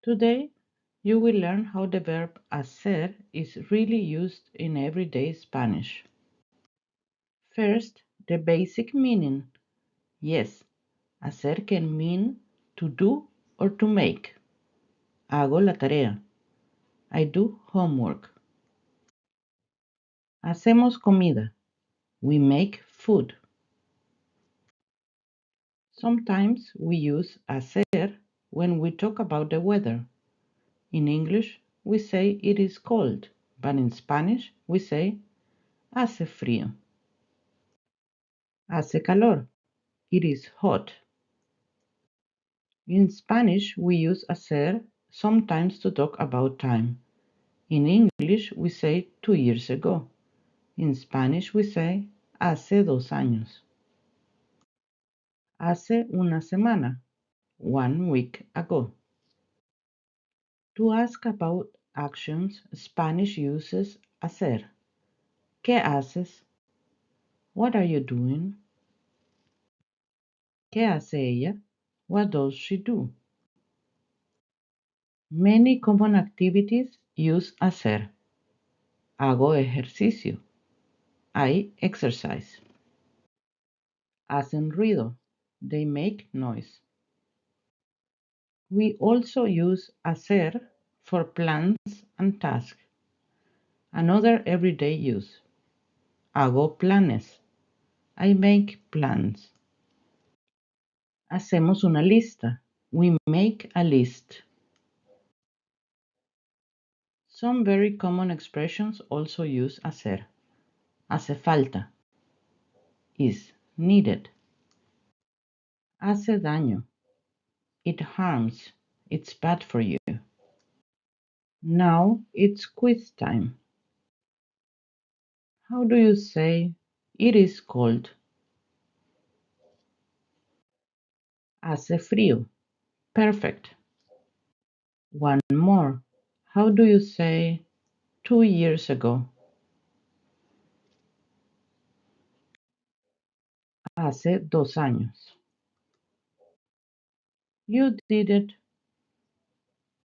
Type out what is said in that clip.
Today, you will learn how the verb hacer is really used in everyday Spanish. First, the basic meaning. Yes, hacer can mean to do or to make. Hago la tarea. I do homework. Hacemos comida. We make food. Sometimes we use hacer when we talk about the weather. In English, we say it is cold, but in Spanish, we say hace frío. Hace calor. It is hot. In Spanish, we use hacer sometimes to talk about time. In English, we say 2 years ago. In Spanish, we say hace 2 años. Hace una semana. 1 week ago. To ask about actions, Spanish uses hacer. ¿Qué haces? What are you doing? ¿Qué hace ella? What does she do? Many common activities use hacer. Hago ejercicio. I exercise. Hacen ruido. They make noise. We also use hacer for plans and tasks. Another everyday use. Hago planes. I make plans. Hacemos una lista. We make a list. Some very common expressions also use hacer. Hace falta. Is needed. Hace daño. It harms. It's bad for you. Now it's quiz time. How do you say it is cold? Hace frío. Perfect. One more. How do you say 2 years ago? Hace 2 años. You did it.